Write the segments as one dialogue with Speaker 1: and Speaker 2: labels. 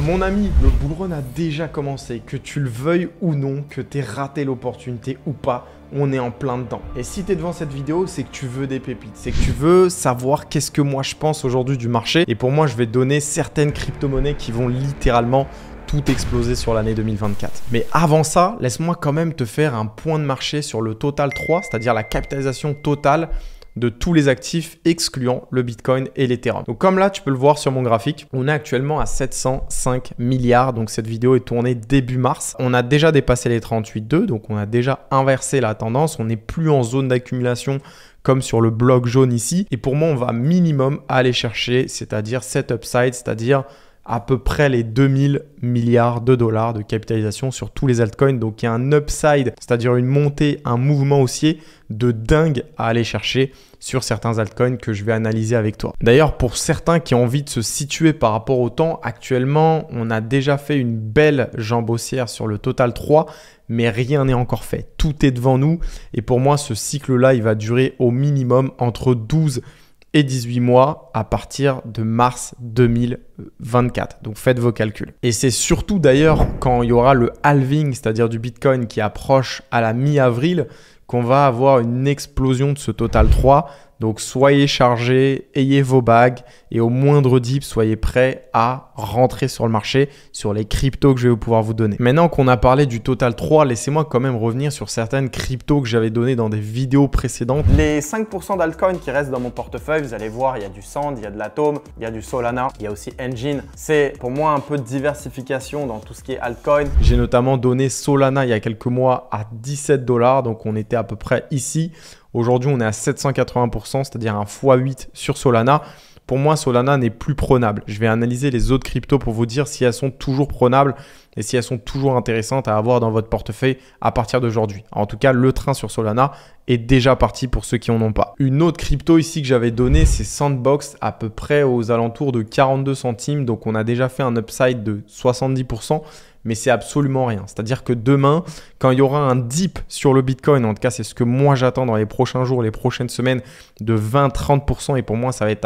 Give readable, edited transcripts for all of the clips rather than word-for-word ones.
Speaker 1: Mon ami, le bull run a déjà commencé, que tu le veuilles ou non, que tu aies raté l'opportunité ou pas, on est en plein dedans. Et si tu es devant cette vidéo, c'est que tu veux des pépites, c'est que tu veux savoir qu'est-ce que moi je pense aujourd'hui du marché. Et pour moi, je vais te donner certaines crypto-monnaies qui vont littéralement tout exploser sur l'année 2024. Mais avant ça, laisse-moi quand même te faire un point de marché sur le Total 3, c'est-à-dire la capitalisation totale de tous les actifs excluant le Bitcoin et l'Ethereum. Donc comme là, tu peux le voir sur mon graphique, on est actuellement à 705 milliards. Donc cette vidéo est tournée début mars. On a déjà dépassé les 38,2, donc on a déjà inversé la tendance. On n'est plus en zone d'accumulation comme sur le bloc jaune ici. Et pour moi, on va minimum aller chercher, c'est-à-dire cet upside, c'est-à-dire à peu près les 2000 milliards de dollars de capitalisation sur tous les altcoins. Donc, il y a un upside, c'est-à-dire une montée, un mouvement haussier de dingue à aller chercher sur certains altcoins que je vais analyser avec toi. D'ailleurs, pour certains qui ont envie de se situer par rapport au temps, actuellement, on a déjà fait une belle jambe haussière sur le Total 3, mais rien n'est encore fait. Tout est devant nous et pour moi, ce cycle-là, il va durer au minimum entre 12 et 18 mois à partir de mars 2024. Donc faites vos calculs. Et c'est surtout d'ailleurs quand il y aura le halving, c'est-à-dire du Bitcoin qui approche à la mi-avril, qu'on va avoir une explosion de ce Total 3. Donc soyez chargés, ayez vos bagues et au moindre dip, soyez prêts à rentrer sur le marché, sur les cryptos que je vais pouvoir vous donner. Maintenant qu'on a parlé du Total 3, laissez-moi quand même revenir sur certaines cryptos que j'avais données dans des vidéos précédentes. Les 5% d'altcoins qui restent dans mon portefeuille, vous allez voir, il y a du Sand, il y a de l'Atom, il y a du Solana, il y a aussi Engine. C'est pour moi un peu de diversification dans tout ce qui est altcoin. J'ai notamment donné Solana il y a quelques mois à 17 $, donc on était à peu près ici. Aujourd'hui, on est à 780%, c'est-à-dire un x8 sur Solana. Pour moi, Solana n'est plus prenable. Je vais analyser les autres cryptos pour vous dire si elles sont toujours prenables et si elles sont toujours intéressantes à avoir dans votre portefeuille à partir d'aujourd'hui. En tout cas, le train sur Solana est déjà parti pour ceux qui n'en ont pas. Une autre crypto ici que j'avais donnée, c'est Sandbox, à peu près aux alentours de 42 centimes. Donc, on a déjà fait un upside de 70%. Mais c'est absolument rien. C'est-à-dire que demain, quand il y aura un dip sur le Bitcoin, en tout cas, c'est ce que moi j'attends dans les prochains jours, les prochaines semaines, de 20-30%. Et pour moi, ça va être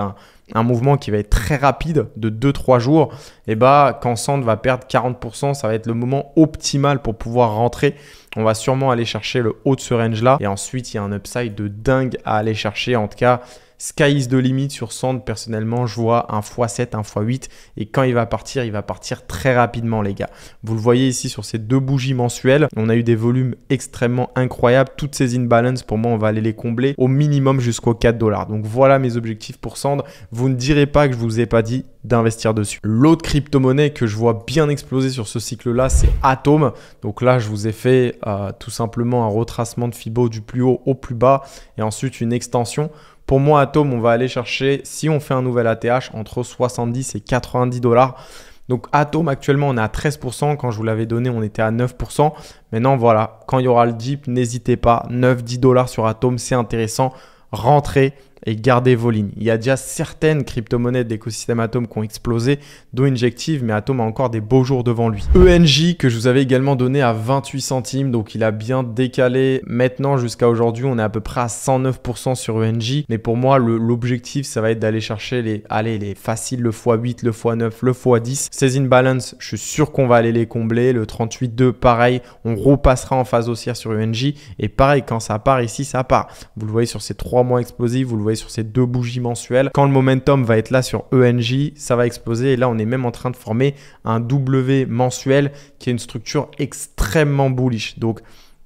Speaker 1: un mouvement qui va être très rapide de 2-3 jours. Et bah, quand Sand va perdre 40%, ça va être le moment optimal pour pouvoir rentrer. On va sûrement aller chercher le haut de ce range-là. Et ensuite, il y a un upside de dingue à aller chercher. En tout cas, sky is the limit sur Sand. Personnellement, je vois un x7, un x8. Et quand il va partir très rapidement, les gars. Vous le voyez ici sur ces deux bougies mensuelles. On a eu des volumes extrêmement incroyables. Toutes ces imbalances, pour moi, on va aller les combler au minimum jusqu'aux 4 $. Donc, voilà mes objectifs pour Sand. Vous ne direz pas que je vous ai pas dit d'investir dessus. L'autre crypto-monnaie que je vois bien exploser sur ce cycle-là, c'est Atom. Donc là, je vous ai fait tout simplement un retracement de Fibo du plus haut au plus bas et ensuite une extension. Pour moi, Atom, on va aller chercher, si on fait un nouvel ATH, entre 70 et 90 $. Donc Atom, actuellement, on est à 13%. Quand je vous l'avais donné, on était à 9%. Maintenant, voilà, quand il y aura le dip, n'hésitez pas. 9-10 $ sur Atom, c'est intéressant. Rentrez et gardez vos lignes. Il y a déjà certaines crypto-monnaies de l'écosystème Atom qui ont explosé, dont Injective, mais Atom a encore des beaux jours devant lui. ENJ que je vous avais également donné à 28 centimes, donc il a bien décalé. Maintenant, jusqu'à aujourd'hui, on est à peu près à 109% sur ENJ. Mais pour moi, l'objectif, ça va être d'aller chercher les faciles, le x8, le x9, le x10. Ces imbalances, je suis sûr qu'on va aller les combler. Le 38,2, pareil, on repassera en phase haussière sur ENJ. Et pareil, quand ça part ici, ça part. Vous le voyez sur ces 3 mois explosifs, vous le voyez sur ces deux bougies mensuelles. Quand le momentum va être là sur ENJ, ça va exploser. Et là, on est même en train de former un W mensuel qui est une structure extrêmement bullish. Donc,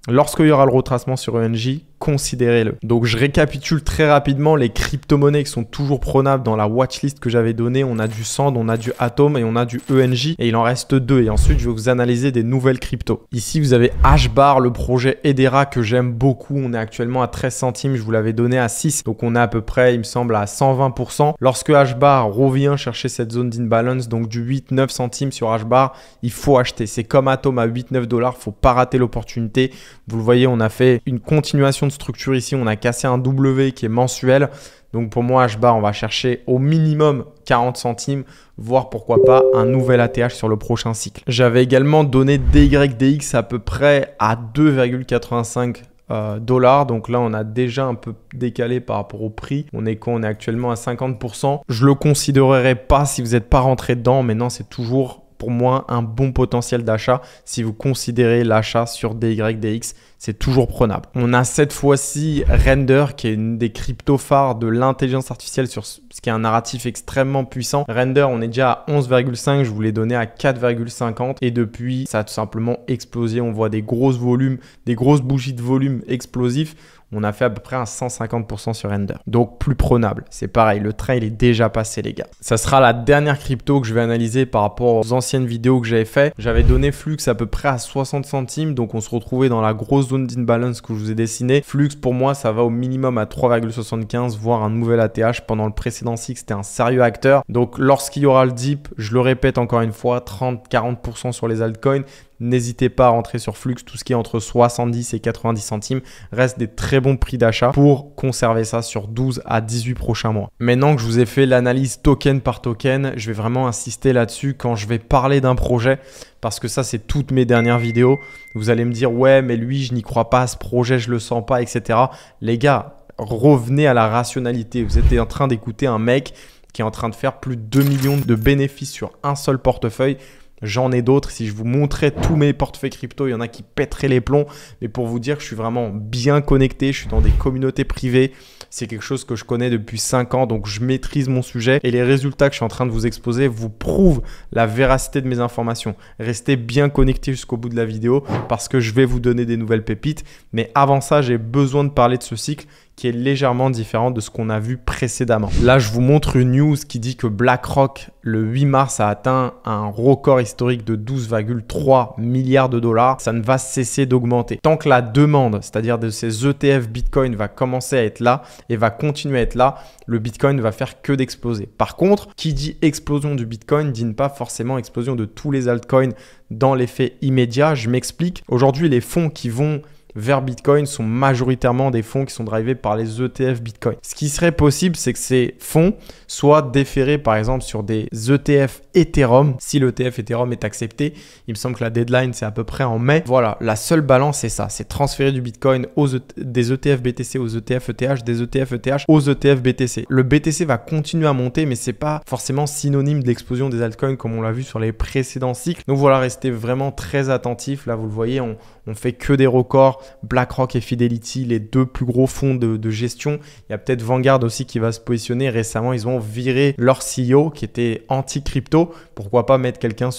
Speaker 1: lorsqu'il y aura le retracement sur ENJ, considérez-le. Donc, je récapitule très rapidement les crypto-monnaies qui sont toujours prenables dans la watchlist que j'avais donnée. On a du Sand, on a du Atom et on a du ENJ et il en reste 2. Et ensuite, je vais vous analyser des nouvelles cryptos. Ici, vous avez HBAR, le projet Hedera que j'aime beaucoup. On est actuellement à 13 centimes. Je vous l'avais donné à 6. Donc, on est à peu près, il me semble, à 120%. Lorsque HBAR revient chercher cette zone d'imbalance, donc du 8-9 centimes sur HBAR, il faut acheter. C'est comme Atom à 8-9 $. Il ne faut pas rater l'opportunité. Vous le voyez, on a fait une continuation de structure ici. On a cassé un W qui est mensuel. Donc pour moi, HBAR, on va chercher au minimum 40 centimes, voire pourquoi pas un nouvel ATH sur le prochain cycle. J'avais également donné DYDX à peu près à 2,85 $. Donc là, on a déjà un peu décalé par rapport au prix. On est actuellement à 50%. Je le considérerai pas si vous n'êtes pas rentré dedans. Maintenant, c'est toujours pour moi un bon potentiel d'achat si vous considérez l'achat sur DYDX. C'est toujours prenable. On a cette fois-ci Render qui est une des cryptos phares de l'intelligence artificielle sur ce qui est un narratif extrêmement puissant. Render, on est déjà à 11,5, je vous l'ai donné à 4,50 et depuis, ça a tout simplement explosé. On voit des grosses volumes, des grosses bougies de volume explosifs. On a fait à peu près un 150% sur Render. Donc plus prenable. C'est pareil, le train il est déjà passé les gars. Ça sera la dernière crypto que je vais analyser par rapport aux anciennes vidéos que j'avais fait. J'avais donné Flux à peu près à 60 centimes. Donc on se retrouvait dans la grosse zone d'imbalance que je vous ai dessinée. Flux pour moi ça va au minimum à 3,75 voire un nouvel ATH. Pendant le précédent cycle c'était un sérieux acteur. Donc lorsqu'il y aura le dip, je le répète encore une fois, 30-40% sur les altcoins. N'hésitez pas à rentrer sur Flux, tout ce qui est entre 70 et 90 centimes reste des très bons prix d'achat pour conserver ça sur 12 à 18 prochains mois. Maintenant que je vous ai fait l'analyse token par token, je vais vraiment insister là-dessus quand je vais parler d'un projet parce que ça, c'est toutes mes dernières vidéos. Vous allez me dire, ouais, mais lui, je n'y crois pas, ce projet, je le sens pas, etc. Les gars, revenez à la rationalité. Vous êtes en train d'écouter un mec qui est en train de faire plus de 2 millions de bénéfices sur un seul portefeuille. J'en ai d'autres. Si je vous montrais tous mes portefeuilles crypto, il y en a qui pèteraient les plombs. Mais pour vous dire que je suis vraiment bien connecté, je suis dans des communautés privées. C'est quelque chose que je connais depuis 5 ans, donc je maîtrise mon sujet. Et les résultats que je suis en train de vous exposer vous prouvent la véracité de mes informations. Restez bien connectés jusqu'au bout de la vidéo parce que je vais vous donner des nouvelles pépites. Mais avant ça, j'ai besoin de parler de ce cycle qui est légèrement différent de ce qu'on a vu précédemment. Là, je vous montre une news qui dit que BlackRock, le 8 mars, a atteint un record historique de 12,3 milliards de dollars. Ça ne va cesser d'augmenter. Tant que la demande, c'est-à-dire de ces ETF Bitcoin, va commencer à être là et va continuer à être là, le Bitcoin ne va faire que d'exploser. Par contre, qui dit explosion du Bitcoin dit pas forcément explosion de tous les altcoins dans l'effet immédiat. Je m'explique. Aujourd'hui, les fonds qui vont vers Bitcoin sont majoritairement des fonds qui sont drivés par les ETF Bitcoin. Ce qui serait possible, c'est que ces fonds soient déférés par exemple sur des ETF Ethereum. Si l'ETF Ethereum est accepté, il me semble que la deadline c'est à peu près en mai. Voilà, la seule balance c'est ça, c'est transférer du Bitcoin des ETF BTC aux ETF ETH, des ETF ETH aux ETF BTC. Le BTC va continuer à monter, mais c'est pas forcément synonyme d'explosion des altcoins comme on l'a vu sur les précédents cycles. Donc voilà, restez vraiment très attentifs. Là, vous le voyez, on fait que des records. BlackRock et Fidelity, les deux plus gros fonds de gestion. Il y a peut-être Vanguard aussi qui va se positionner. Récemment, ils ont viré leur CEO qui était anti-crypto. Pourquoi pas mettre quelqu'un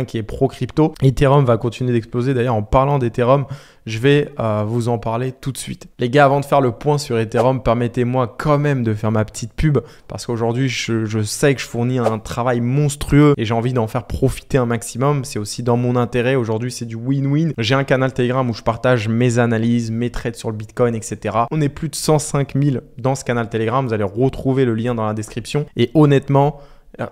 Speaker 1: qui est pro-crypto. Ethereum va continuer d'exploser. D'ailleurs, en parlant d'Ethereum, je vais vous en parler tout de suite. Les gars, avant de faire le point sur Ethereum, permettez-moi quand même de faire ma petite pub parce qu'aujourd'hui, je sais que je fournis un travail monstrueux et j'ai envie d'en faire profiter un maximum. C'est aussi dans mon intérêt. Aujourd'hui, c'est du win-win. J'ai un canal Telegram où je partage mes analyses, mes trades sur le Bitcoin, etc. On est plus de 105 000 dans ce canal Telegram. Vous allez retrouver le lien dans la description. Et honnêtement,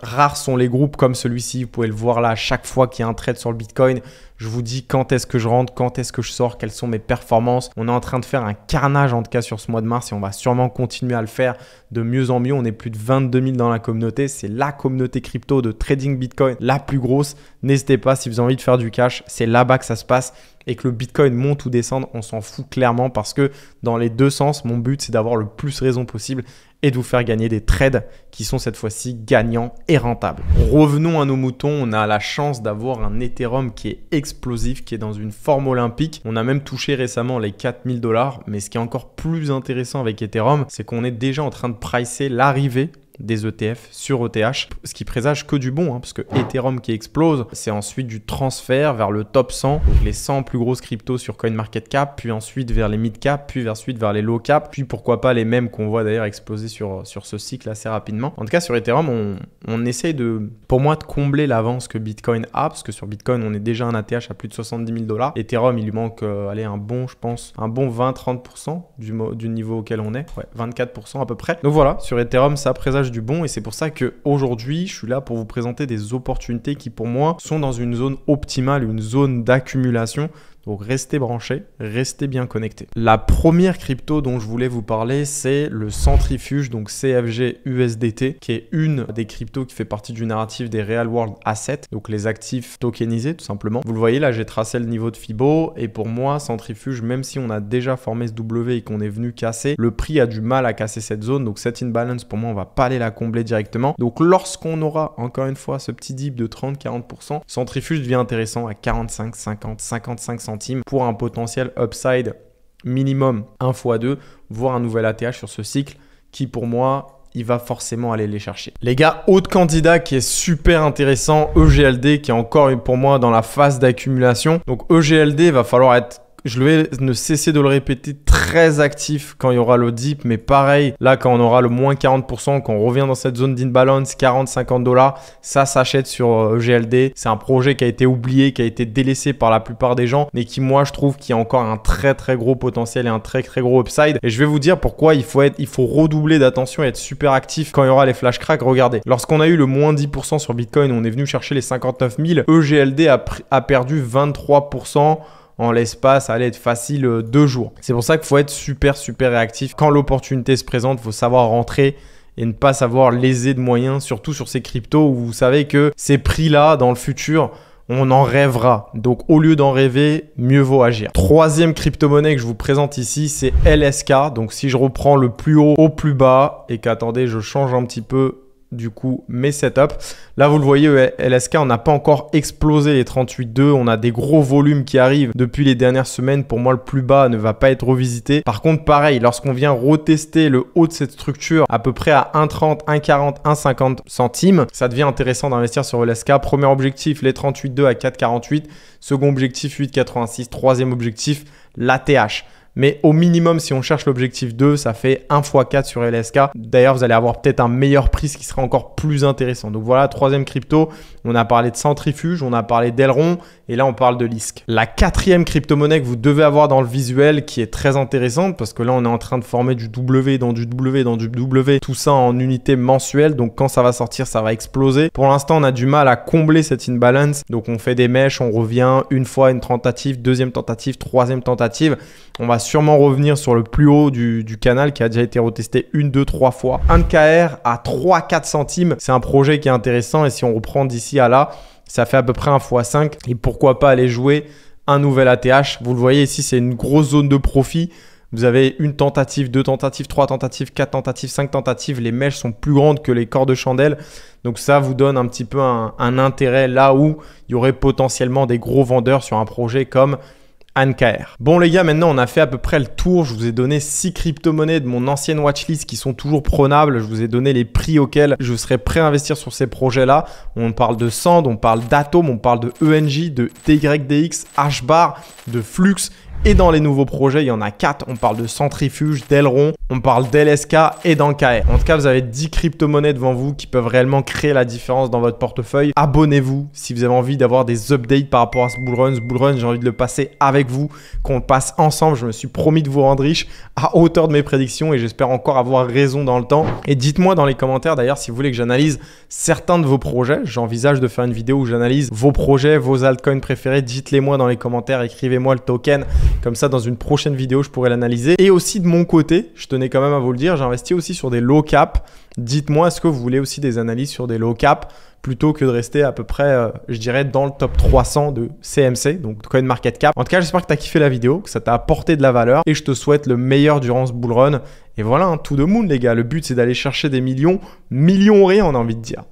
Speaker 1: rares sont les groupes comme celui-ci. Vous pouvez le voir là, chaque fois qu'il y a un trade sur le Bitcoin, je vous dis quand est-ce que je rentre, quand est-ce que je sors, quelles sont mes performances. On est en train de faire un carnage en tout cas sur ce mois de mars et on va sûrement continuer à le faire de mieux en mieux. On est plus de 22 000 dans la communauté. C'est la communauté crypto de trading Bitcoin la plus grosse. N'hésitez pas si vous avez envie de faire du cash, c'est là-bas que ça se passe. Et que le Bitcoin monte ou descende, on s'en fout clairement parce que dans les deux sens, mon but c'est d'avoir le plus raison possible et de vous faire gagner des trades qui sont cette fois-ci gagnants et rentables. Revenons à nos moutons, on a la chance d'avoir un Ethereum qui est explosif, qui est dans une forme olympique. On a même touché récemment les 4 000 $, mais ce qui est encore plus intéressant avec Ethereum, c'est qu'on est déjà en train de pricer l'arrivée des ETF sur ETH, ce qui présage que du bon, parce que Ethereum qui explose, c'est ensuite du transfert vers le top 100, donc les 100 plus grosses cryptos sur CoinMarketCap, puis ensuite vers les mid-cap, puis ensuite vers les low-cap, puis pourquoi pas les mêmes qu'on voit d'ailleurs exploser sur ce cycle assez rapidement. En tout cas, sur Ethereum, on essaye pour moi, de combler l'avance que Bitcoin a, parce que sur Bitcoin, on est déjà un ATH à plus de 70 000 $. Ethereum, il lui manque, un bon 20-30% du niveau auquel on est, ouais, 24% à peu près. Donc voilà, sur Ethereum, ça présage du bon et c'est pour ça qu'aujourd'hui, je suis là pour vous présenter des opportunités qui pour moi sont dans une zone optimale, une zone d'accumulation Donc restez branchés, restez bien connectés. La première crypto dont je voulais vous parler, c'est le centrifuge, donc CFG USDT, qui est une des cryptos qui fait partie du narratif des Real World Assets, donc les actifs tokenisés tout simplement. Vous le voyez là, j'ai tracé le niveau de Fibo et pour moi, centrifuge, même si on a déjà formé ce W et qu'on est venu casser, le prix a du mal à casser cette zone. Donc cette imbalance, pour moi, on va pas aller la combler directement. Donc lorsqu'on aura encore une fois ce petit dip de 30-40%, centrifuge devient intéressant à 45, 50, 55 centimes pour un potentiel upside minimum 1 x 2, voire un nouvel ATH sur ce cycle qui pour moi, il va forcément aller les chercher. Les gars, autre candidat qui est super intéressant, EGLD, qui est encore pour moi dans la phase d'accumulation. Donc EGLD, va falloir être, je vais ne cesser de le répéter, très actif quand il y aura le dip. Mais pareil, là, quand on aura le moins 40%, quand on revient dans cette zone d'imbalance, 40-50 $, ça s'achète sur EGLD. C'est un projet qui a été oublié, qui a été délaissé par la plupart des gens, mais qui, moi, je trouve qu'il y a encore un très, très gros potentiel et un très, très gros upside. Et je vais vous dire pourquoi il faut redoubler d'attention et être super actif quand il y aura les flash cracks. Regardez, lorsqu'on a eu le moins 10% sur Bitcoin, on est venu chercher les 59 000, EGLD a perdu 23%. En l'espace, allait être facile 2 jours. C'est pour ça qu'il faut être super réactif. Quand l'opportunité se présente, il faut savoir rentrer et ne pas savoir léser de moyens, surtout sur ces cryptos où vous savez que ces prix-là, dans le futur, on en rêvera. Donc, au lieu d'en rêver, mieux vaut agir. Troisième crypto-monnaie que je vous présente ici, c'est LSK. Donc, si je reprends le plus haut au plus bas et qu'attendez, je change un petit peu du coup mes setups. Là, vous le voyez, LSK, on n'a pas encore explosé les 38,2. On a des gros volumes qui arrivent depuis les dernières semaines. Pour moi, le plus bas ne va pas être revisité. Par contre, pareil, lorsqu'on vient retester le haut de cette structure à peu près à 1,30, 1,40, 1,50 centimes, ça devient intéressant d'investir sur LSK. Premier objectif, les 38,2 à 4,48. Second objectif, 8,86. Troisième objectif, l'ATH. Mais au minimum, si on cherche l'objectif 2, ça fait 1 x 4 sur LSK. D'ailleurs, vous allez avoir peut-être un meilleur prix, ce qui sera encore plus intéressant. Donc voilà, troisième crypto. On a parlé de centrifuge, on a parlé d'Elrond et là, on parle de LISC. La quatrième crypto-monnaie que vous devez avoir dans le visuel qui est très intéressante parce que là, on est en train de former du W dans du W dans du W, tout ça en unité mensuelle. Donc quand ça va sortir, ça va exploser. Pour l'instant, on a du mal à combler cette imbalance. Donc on fait des mèches, on revient une fois une tentative, deuxième tentative, troisième tentative. On va sûrement revenir sur le plus haut du canal qui a déjà été retesté 1, 2, 3 fois. 1 KR à 3-4 centimes. C'est un projet qui est intéressant et si on reprend d'ici à là, ça fait à peu près 1 x 5. Et pourquoi pas aller jouer un nouvel ATH. Vous le voyez ici, c'est une grosse zone de profit. Vous avez une tentative, 2 tentatives, 3 tentatives, 4 tentatives, 5 tentatives. Les mèches sont plus grandes que les corps de chandelle. Donc ça vous donne un petit peu un intérêt là où il y aurait potentiellement des gros vendeurs sur un projet comme ANKR. Bon les gars, maintenant on a fait à peu près le tour. Je vous ai donné 6 crypto-monnaies de mon ancienne watchlist qui sont toujours prenables. Je vous ai donné les prix auxquels je serais prêt à investir sur ces projets-là. On parle de Sand, on parle d'Atom, on parle de ENJ, de TYDX, HBAR, de Flux. Et dans les nouveaux projets, il y en a 4. On parle de Centrifuge, d'Elrond, on parle d'LSK et d'ANKR. En tout cas, vous avez 10 crypto-monnaies devant vous qui peuvent réellement créer la différence dans votre portefeuille. Abonnez-vous si vous avez envie d'avoir des updates par rapport à ce bullrun. Ce bullrun, j'ai envie de le passer avec vous, qu'on le passe ensemble. Je me suis promis de vous rendre riche à hauteur de mes prédictions et j'espère encore avoir raison dans le temps. Et dites-moi dans les commentaires d'ailleurs si vous voulez que j'analyse certains de vos projets. J'envisage de faire une vidéo où j'analyse vos projets, vos altcoins préférés. Dites-les moi dans les commentaires, écrivez-moi le token. Comme ça, dans une prochaine vidéo, je pourrais l'analyser. Et aussi de mon côté, je tenais quand même à vous le dire, j'investis aussi sur des low cap. Dites-moi, est-ce que vous voulez aussi des analyses sur des low cap plutôt que de rester à peu près, je dirais, dans le top 300 de CMC, donc CoinMarketCap. En tout cas, j'espère que tu as kiffé la vidéo, que ça t'a apporté de la valeur et je te souhaite le meilleur durant ce bull run. Et voilà, tout de moon, les gars. Le but, c'est d'aller chercher des millions, millions rien, on a envie de dire.